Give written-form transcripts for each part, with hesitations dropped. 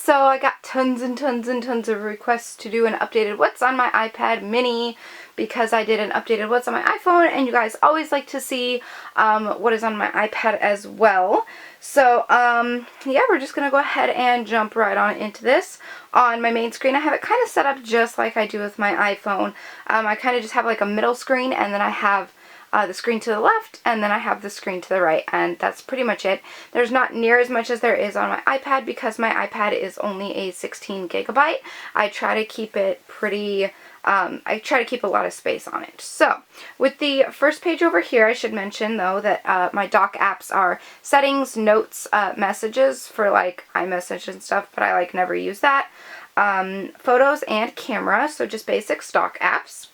So I got tons and tons and tons of requests to do an updated What's on my iPad mini because I did an updated What's on my iPhone, and you guys always like to see what is on my iPad as well. So yeah, we're just going to go ahead and jump right on into this. On my main screen I have it kind of set up just like I do with my iPhone. I kind of just have like a middle screen, and then I have the screen to the left, and then I have the screen to the right, and that's pretty much it. There's not near as much as there is on my iPad because my iPad is only a 16 gigabyte. I try to keep it pretty, I try to keep a lot of space on it. So, with the first page over here, I should mention though that my dock apps are settings, notes, messages for like iMessage and stuff, but I like never use that. Photos and camera, so just basic stock apps.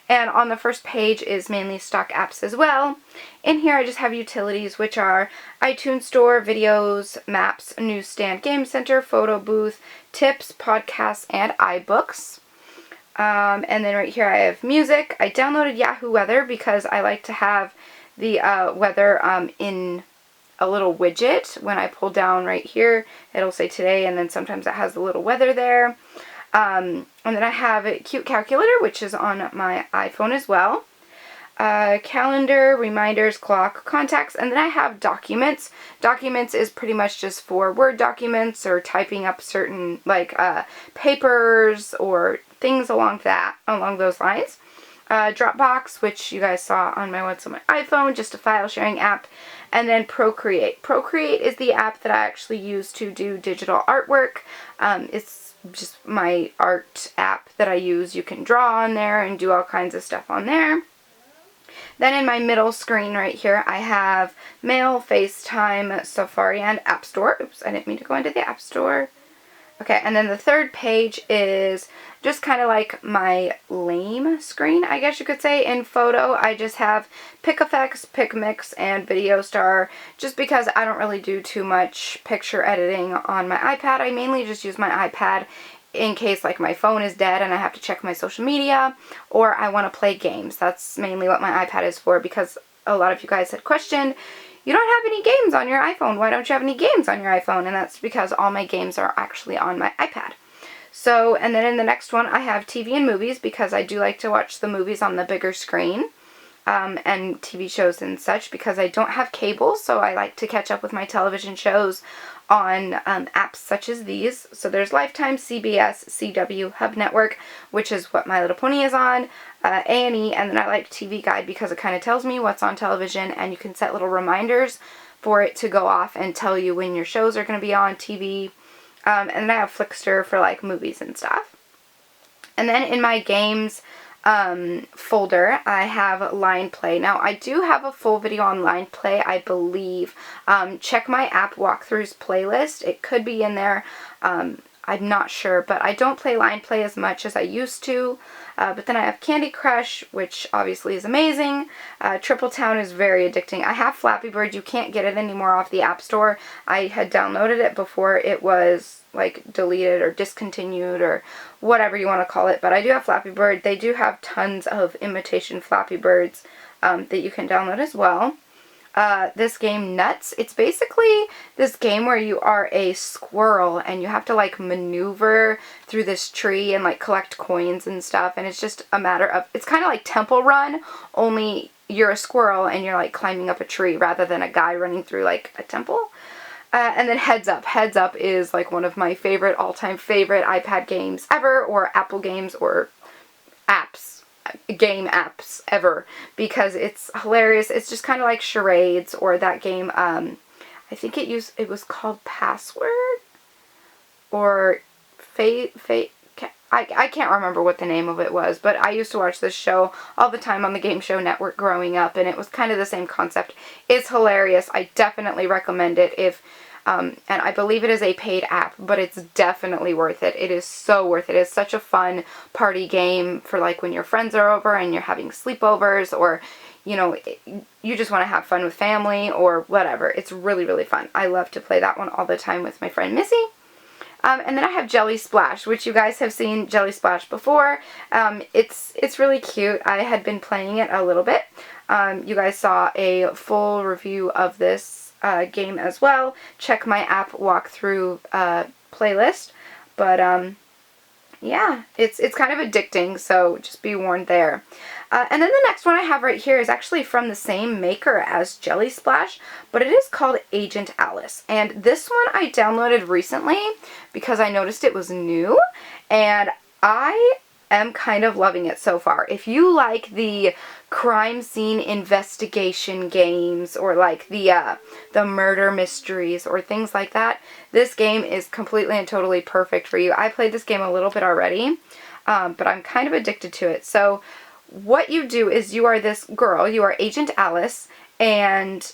And on the first page is mainly stock apps as well. In here I just have utilities, which are iTunes Store, videos, maps, newsstand, game center, photo booth, tips, podcasts, and iBooks. And then right here I have music. I downloaded Yahoo Weather because I like to have the weather in a little widget. When I pull down right here, it'll say today, and then sometimes it has the little weather there. And then I have a cute calculator, which is on my iPhone as well. Calendar, reminders, clock, contacts, and then I have documents. Documents is pretty much just for Word documents or typing up certain like papers or things along those lines. Dropbox, which you guys saw on my What's on my iPhone, just a file sharing app. And then Procreate. Procreate is the app that I actually use to do digital artwork. It's just my art app that I use. You can draw on there and do all kinds of stuff on there. Then in my middle screen right here, I have Mail, FaceTime, Safari, and App Store. Oops, I didn't mean to go into the App Store. Okay, and then the third page is just kind of like my lame screen, I guess you could say. In photo, I just have PicFX, PicMix, and Video Star, just because I don't really do too much picture editing on my iPad. I mainly just use my iPad in case like my phone is dead and I have to check my social media, or I want to play games. That's mainly what my iPad is for, because a lot of you guys had questioned, you don't have any games on your iPhone. Why don't you have any games on your iPhone? And that's because all my games are actually on my iPad. So, and then in the next one I have TV and movies, because I do like to watch the movies on the bigger screen, and TV shows and such, because I don't have cable, so I like to catch up with my television shows on apps such as these. So there's Lifetime, CBS, CW, Hub Network, which is what My Little Pony is on, A&E, and then I like TV Guide because it kind of tells me what's on television, and you can set little reminders for it to go off and tell you when your shows are going to be on TV. And then I have Flickster for like movies and stuff. And then in my games folder, I have Line Play. Now, I do have a full video on Line Play, I believe. Check my app walkthroughs playlist. It could be in there. I'm not sure, but I don't play Line Play as much as I used to. But then I have Candy Crush, which obviously is amazing. Triple Town is very addicting. I have Flappy Bird. You can't get it anymore off the App Store. I had downloaded it before it was like deleted or discontinued or whatever you want to call it. But I do have Flappy Bird. They do have tons of imitation Flappy Birds that you can download as well. This game, Nuts, it's basically this game where you are a squirrel and you have to like maneuver through this tree and like collect coins and stuff, and it's just a matter of, it's kind of like Temple Run, only you're a squirrel and you're like climbing up a tree rather than a guy running through like a temple. And then Heads Up. Heads Up is like one of my favorite, all-time favorite iPad games ever, or Apple games, or apps. Game apps ever, because it's hilarious. It's just kind of like charades, or that game, I think it was called Password, or I can't remember what the name of it was, but I used to watch this show all the time on the Game Show Network growing up, and it was kind of the same concept. It's hilarious. I definitely recommend it if and I believe it is a paid app, but it's definitely worth it. It is so worth it. It's such a fun party game for like when your friends are over and you're having sleepovers, or, you know, you just want to have fun with family or whatever. It's really, really fun. I love to play that one all the time with my friend Missy. And then I have Jelly Splash, which you guys have seen Jelly Splash before. It's really cute. I had been playing it a little bit. You guys saw a full review of this game as well. Check my app walkthrough playlist. But, yeah, it's kind of addicting, so just be warned there. And then the next one I have right here is actually from the same maker as Jelly Splash, but it is called Agent Alice. And this one I downloaded recently because I noticed it was new, and I am kind of loving it so far. If you like the crime scene investigation games, or like the murder mysteries or things like that, this game is completely and totally perfect for you. I played this game a little bit already, but I'm kind of addicted to it. So what you do is you are this girl, you are Agent Alice, and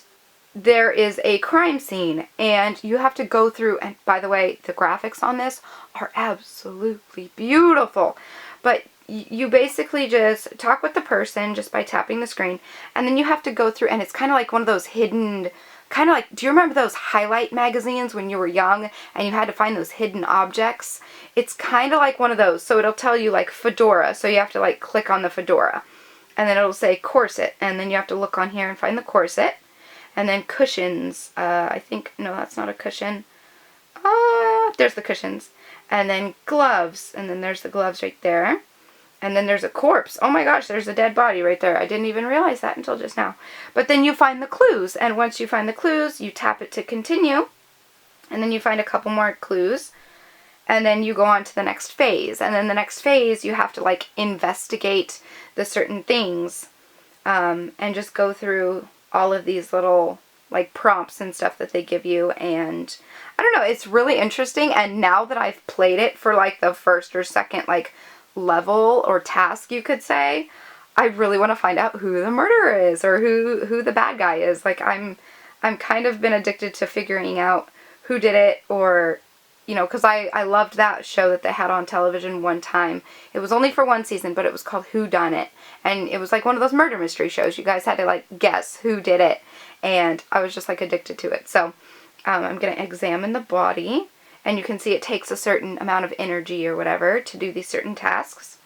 there is a crime scene, and you have to go through, and by the way, the graphics on this are absolutely beautiful. But you basically just talk with the person just by tapping the screen, and then you have to go through, and it's kind of like one of those hidden, kind of like, do you remember those highlight magazines when you were young and you had to find those hidden objects? It's kind of like one of those. So it'll tell you like fedora, so you have to like click on the fedora, and then it'll say corset, and then you have to look on here and find the corset. And then cushions, I think, no, that's not a cushion. There's the cushions. And then gloves, and then there's the gloves right there. And then there's a corpse. Oh my gosh, there's a dead body right there. I didn't even realize that until just now. But then you find the clues, and once you find the clues, you tap it to continue. And then you find a couple more clues. And then you go on to the next phase. And then the next phase, you have to like investigate the certain things, and just go through all of these little like prompts and stuff that they give you. And I don't know, it's really interesting. And now that I've played it for like the first or second like level or task, you could say, I really want to find out who the murderer is, or who the bad guy is. Like I'm kind of been addicted to figuring out who did it, or you know, because I loved that show that they had on television one time. It was only for one season, but it was called Who Done It. And it was like one of those murder mystery shows. You guys had to like guess who did it. And I was just like addicted to it. So I'm going to examine the body. And you can see it takes a certain amount of energy or whatever to do these certain tasks.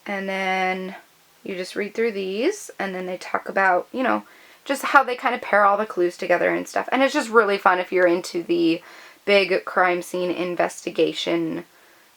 And then you just read through these. And then they talk about, you know, just how they kind of pair all the clues together and stuff. And it's just really fun if you're into the big crime scene investigation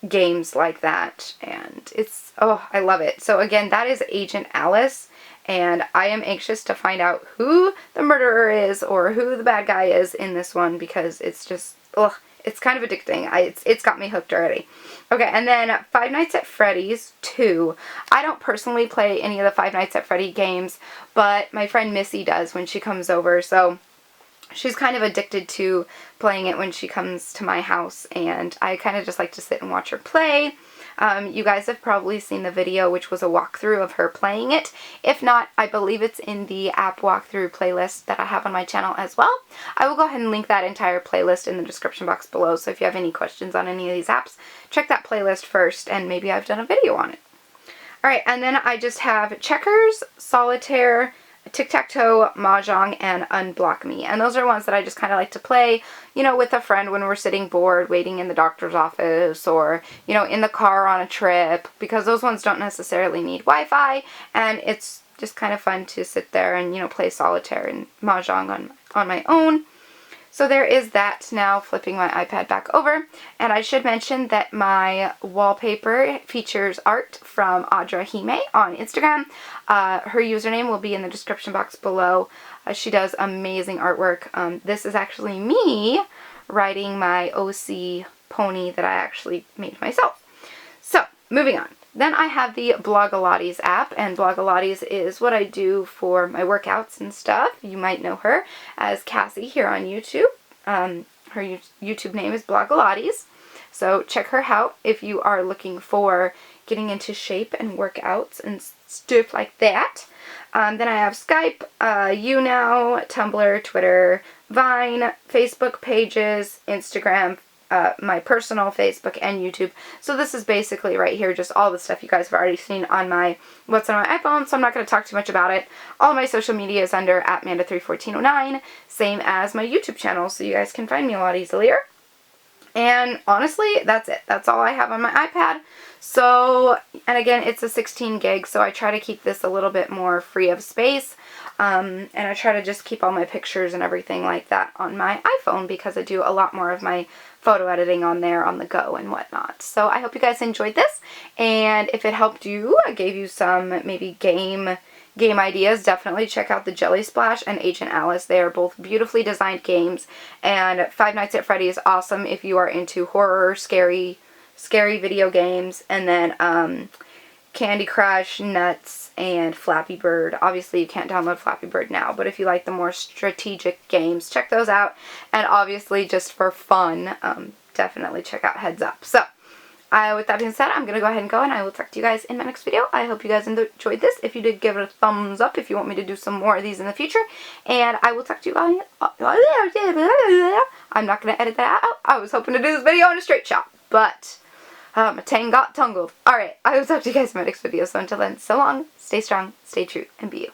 games like that. And it's, oh, I love it. So again, that is Agent Alice, and I am anxious to find out who the murderer is or who the bad guy is in this one, because it's just, ugh, it's kind of addicting. It's got me hooked already. Okay, and then Five Nights at Freddy's 2. I don't personally play any of the Five Nights at Freddy games, but my friend Missy does when she comes over, so she's kind of addicted to playing it when she comes to my house, and I kind of just like to sit and watch her play. You guys have probably seen the video, which was a walkthrough of her playing it. If not, I believe it's in the app walkthrough playlist that I have on my channel as well. I will go ahead and link that entire playlist in the description box below, so if you have any questions on any of these apps, check that playlist first, and maybe I've done a video on it. Alright, and then I just have Checkers, Solitaire, Tic-Tac-Toe, Mahjong, and Unblock Me. And those are ones that I just kind of like to play, you know, with a friend when we're sitting bored, waiting in the doctor's office, or, you know, in the car on a trip, because those ones don't necessarily need Wi-Fi, and it's just kind of fun to sit there and, you know, play Solitaire and Mahjong on my own. So there is that. Now flipping my iPad back over, and I should mention that my wallpaper features art from Audra Hime on Instagram. Her username will be in the description box below. She does amazing artwork. This is actually me riding my OC pony that I actually made myself. So moving on. Then I have the Blogilates app, and Blogilates is what I do for my workouts and stuff. You might know her as Cassie here on YouTube. Her YouTube name is Blogilates, so check her out if you are looking for getting into shape and workouts and stuff like that. Then I have Skype, YouNow, Tumblr, Twitter, Vine, Facebook pages, Instagram, my personal Facebook, and YouTube. So this is basically right here just all the stuff you guys have already seen on my What's on my iPhone, so I'm not going to talk too much about it. All my social media is under @Manda31409, same as my YouTube channel, so you guys can find me a lot easier. And honestly, that's it. That's all I have on my iPad. So, and again, it's a 16 gig, so I try to keep this a little bit more free of space. And I try to just keep all my pictures and everything like that on my iPhone because I do a lot more of my photo editing on there on the go and whatnot. So I hope you guys enjoyed this, and if it helped you, I gave you some maybe game ideas, definitely check out the Jelly Splash and Agent Alice. They are both beautifully designed games, and Five Nights at Freddy is awesome if you are into horror, scary video games. And then Candy Crush, Nuts, and Flappy Bird. Obviously you can't download Flappy Bird now, but if you like the more strategic games, check those out. And obviously just for fun, definitely check out Heads Up. So with that being said, I'm going to go ahead and go, and I will talk to you guys in my next video. I hope you guys enjoyed this. If you did, give it a thumbs up if you want me to do some more of these in the future. And I will talk to you guys. I'm not going to edit that out. I was hoping to do this video in a straight shot, but my tang got tangled. Alright, I will talk to you guys in my next video. So until then, so long, stay strong, stay true, and be you.